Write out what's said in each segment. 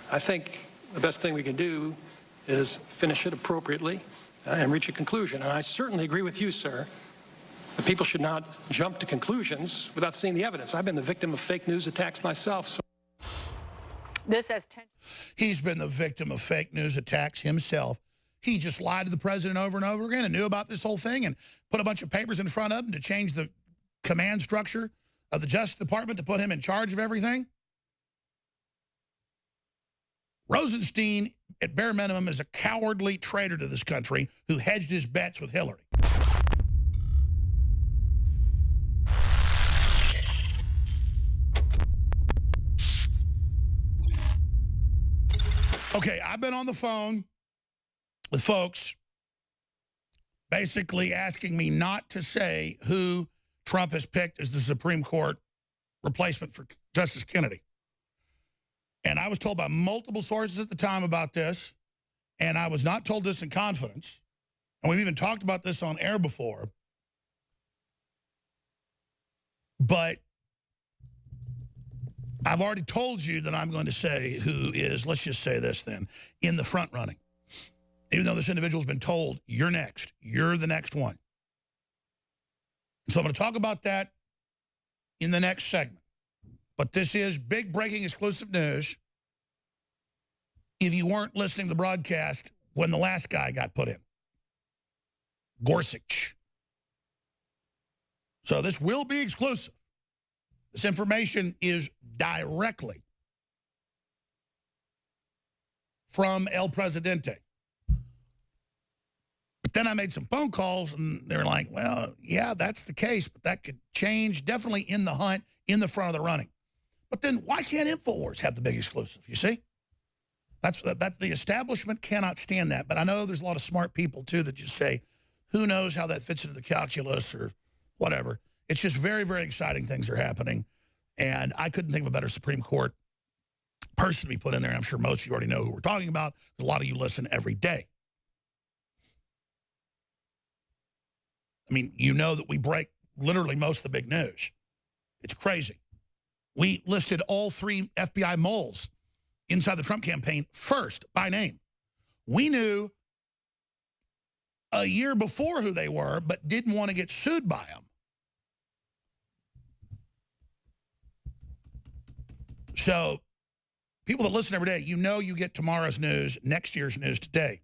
I think the best thing we can do is finish it appropriately and reach a conclusion. And I certainly agree with you, sir, that people should not jump to conclusions without seeing the evidence. I've been the victim of fake news attacks myself. So. This has He's been the victim of fake news attacks himself. He just lied to the president over and over again and knew about this whole thing and put a bunch of papers in front of him to change the command structure of the Justice Department to put him in charge of everything. Rosenstein, at bare minimum, is a cowardly traitor to this country who hedged his bets with Hillary. Okay, I've been on the phone with folks basically asking me not to say who Trump has picked as the Supreme Court replacement for Justice Kennedy. And I was told by multiple sources at the time about this, and I was not told this in confidence. And we've even talked about this on air before. But I've already told you that I'm going to say who is, let's just say this then, in the front running. Even though this individual's been told, you're next. You're the next one. So I'm going to talk about that in the next segment. But this is big breaking exclusive news if you weren't listening to the broadcast when the last guy got put in. Gorsuch. So this will be exclusive. This information is directly from El Presidente. But then I made some phone calls, and they're like, well, yeah, that's the case, but that could change, definitely in the hunt, in the front of the running. But then why can't InfoWars have the big exclusive, you see? That's the establishment cannot stand that. But I know there's a lot of smart people, too, that just say, who knows how that fits into the calculus or whatever. It's just very, very exciting things are happening. And I couldn't think of a better Supreme Court person to be put in there. I'm sure most of you already know who we're talking about. A lot of you listen every day. I mean, you know that we break literally most of the big news. It's crazy. We listed all 3 FBI moles inside the Trump campaign first by name. We knew a year before who they were, but didn't want to get sued by them. So people that listen every day, you know you get tomorrow's news, next year's news today.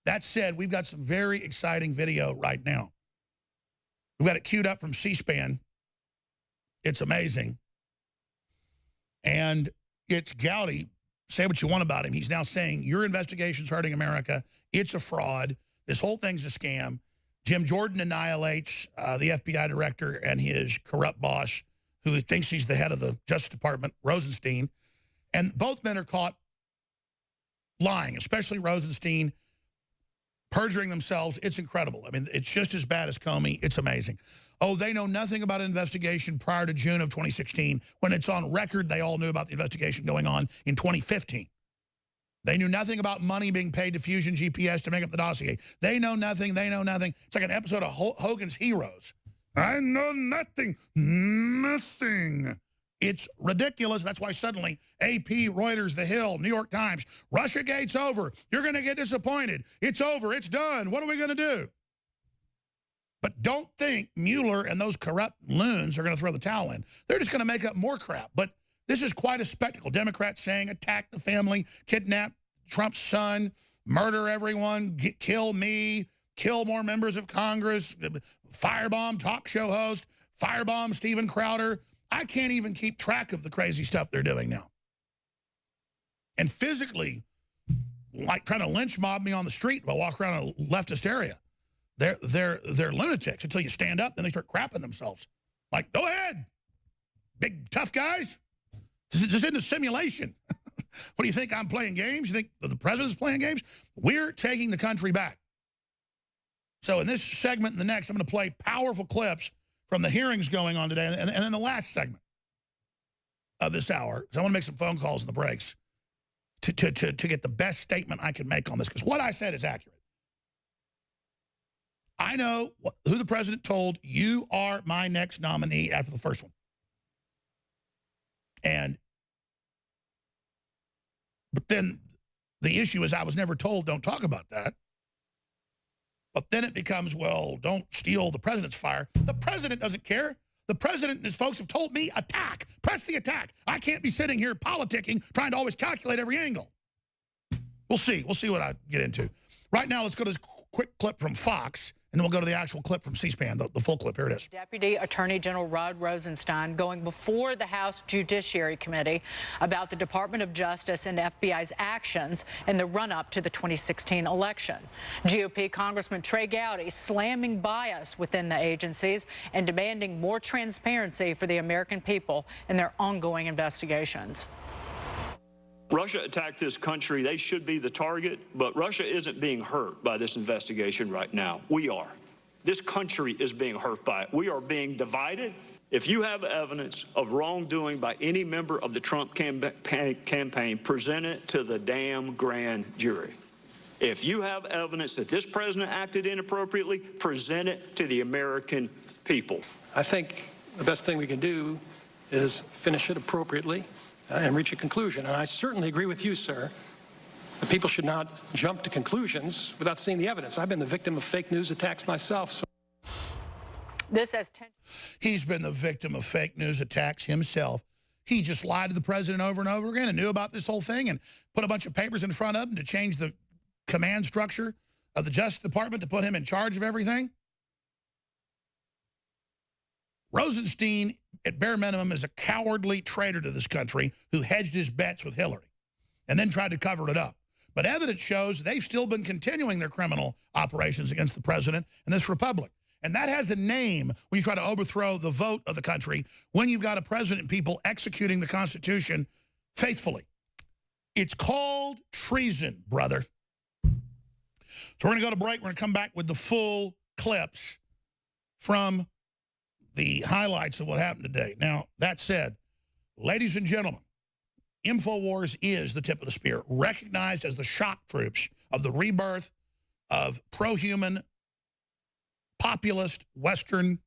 That said, we've got some very exciting video right now. We've got it queued up from C-SPAN. It's amazing. And it's Gowdy. Say what you want about him. He's now saying, your investigation's hurting America. It's a fraud. This whole thing's a scam. Jim Jordan annihilates the FBI director and his corrupt boss, who thinks he's the head of the Justice Department, Rosenstein. And both men are caught lying, especially Rosenstein, perjuring themselves. It's incredible. I mean, it's just as bad as Comey. It's amazing. Oh, they know nothing about an investigation prior to June of 2016, when it's on record they all knew about the investigation going on in 2015. They knew nothing about money being paid to Fusion GPS to make up the dossier. They know nothing. They know nothing. It's like an episode of Hogan's Heroes. I know nothing. Nothing. It's ridiculous. That's why suddenly AP, Reuters, The Hill, New York Times, Russiagate's over. You're going to get disappointed. It's over. It's done. What are we going to do? But don't think Mueller and those corrupt loons are going to throw the towel in. They're just going to make up more crap. But this is quite a spectacle. Democrats saying attack the family, kidnap Trump's son, murder everyone, kill me, kill more members of Congress, firebomb talk show host, firebomb Steven Crowder. I can't even keep track of the crazy stuff they're doing now. And physically, like trying to lynch mob me on the street while I walk around a leftist area. They're lunatics until you stand up, then they start crapping themselves. Like, go ahead, big tough guys. This isn't a simulation. What do you think, I'm playing games? You think the president's playing games? We're taking the country back. So in this segment and the next, I'm going to play powerful clips from the hearings going on today, and then the last segment of this hour, because I want to make some phone calls in the breaks to get the best statement I can make on this, because what I said is accurate. I know who the president told, you are my next nominee after the first one. And But then the issue is I was never told don't talk about that. But then it becomes, well, don't steal the president's fire. The president doesn't care. The president and his folks have told me, attack, press the attack. I can't be sitting here politicking, trying to always calculate every angle. We'll see. We'll see what I get into. Right now, let's go to this quick clip from Fox, and then we'll go to the actual clip from C-SPAN, the full clip. Here it is. Deputy Attorney General Rod Rosenstein going before the House Judiciary Committee about the Department of Justice and FBI's actions in the run-up to the 2016 election. GOP Congressman Trey Gowdy slamming bias within the agencies and demanding more transparency for the American people in their ongoing investigations. Russia attacked this country. They should be the target, but Russia isn't being hurt by this investigation right now. We are. This country is being hurt by it. We are being divided. If you have evidence of wrongdoing by any member of the Trump campaign, present it to the damn grand jury. If you have evidence that this president acted inappropriately, present it to the American people. I think the best thing we can do is finish it appropriately and reach a conclusion. And I certainly agree with you, sir, that people should not jump to conclusions without seeing the evidence. I've been the victim of fake news attacks myself. So. This has He's been the victim of fake news attacks himself. He just lied to the president over and over again and knew about this whole thing and put a bunch of papers in front of him to change the command structure of the Justice Department to put him in charge of everything. Rosenstein, at bare minimum, is a cowardly traitor to this country who hedged his bets with Hillary and then tried to cover it up. But evidence shows they've still been continuing their criminal operations against the president and this republic. And that has a name when you try to overthrow the vote of the country, when you've got a president and people executing the Constitution faithfully. It's called treason, brother. So we're going to go to break. We're going to come back with the full clips from the highlights of what happened today. Now, that said, ladies and gentlemen, InfoWars is the tip of the spear, recognized as the shock troops of the rebirth of pro-human, populist, Western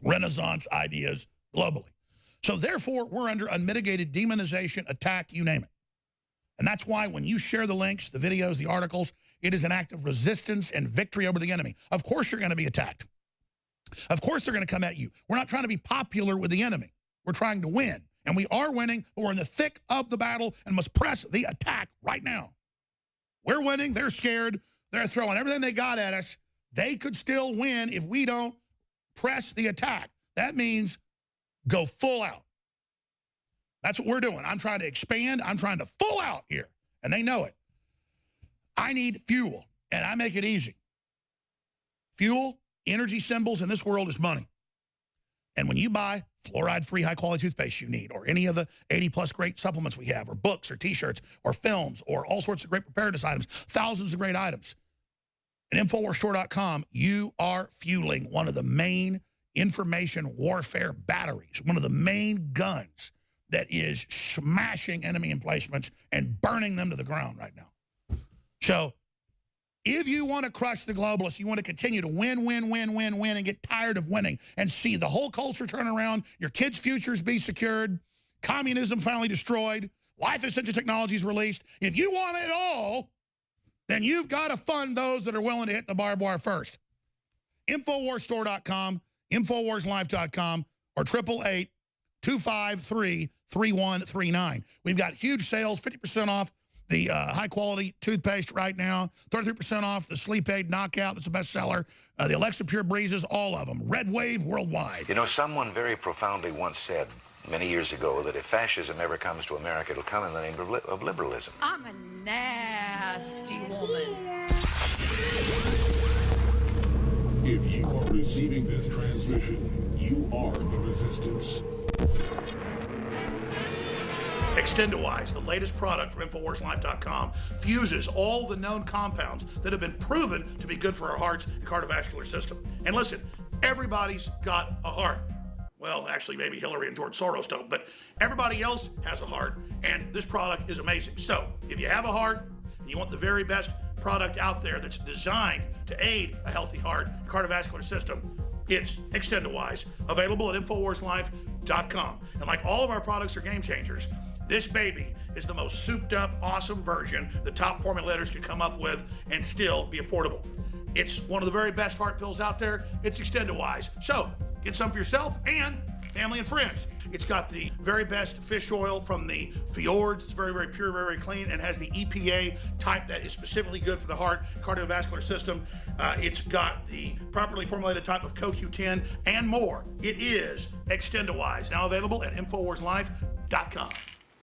Renaissance ideas globally. So therefore, we're under unmitigated demonization, attack, you name it. And that's why when you share the links, the videos, the articles, it is an act of resistance and victory over the enemy. Of course you're going to be attacked. Of course they're going to come at you. We're not trying to be popular with the enemy. We're trying to win. And we are winning, but we're in the thick of the battle and must press the attack right now. We're winning. They're scared. They're throwing everything they got at us. They could still win if we don't press the attack. That means go full out. That's what we're doing. I'm trying to expand. I'm trying to full out here. And they know it. I need fuel, and I make it easy. Fuel, energy symbols in this world is money. And when you buy fluoride-free high-quality toothpaste you need, or any of the 80-plus great supplements we have, or books, or T-shirts, or films, or all sorts of great preparedness items, thousands of great items, at InfoWarsStore.com, you are fueling one of the main information warfare batteries, one of the main guns that is smashing enemy emplacements and burning them to the ground right now. So if you want to crush the globalists, you want to continue to win, and get tired of winning and see the whole culture turn around, your kids' futures be secured, communism finally destroyed, life essential technologies released. If you want it all, then you've got to fund those that are willing to hit the barbed wire first. InfoWarsStore.com, InfoWarsLife.com, or 888-253-3139. We've got huge sales, 50% off the high-quality toothpaste right now, 33% off the Sleep Aid Knockout, that's a bestseller, the Alexa Pure Breezes, all of them. Red Wave worldwide. You know, someone very profoundly once said many years ago that if fascism ever comes to America, it'll come in the name of liberalism. I'm a nasty woman. If you are receiving this transmission, you are the resistance. Extendowise, the latest product from InfoWarsLife.com, fuses all the known compounds that have been proven to be good for our hearts and cardiovascular system. And listen, everybody's got a heart. Well, actually, maybe Hillary and George Soros don't, but everybody else has a heart, and this product is amazing. So, if you have a heart and you want the very best product out there that's designed to aid a healthy heart and cardiovascular system, it's Extendowise, available at InfoWarsLife.com. And like all of our products are game changers, This baby is the most souped up, awesome version the top formulators could come up with and still be affordable. It's one of the very best heart pills out there. It's Extendawise. So get some for yourself and family and friends. It's got the very best fish oil from the fjords. It's very, very pure, very, very clean, and has the EPA type that is specifically good for the heart, cardiovascular system. It's got the properly formulated type of CoQ10 and more. It is Extendawise, now available at InfoWarsLife.com.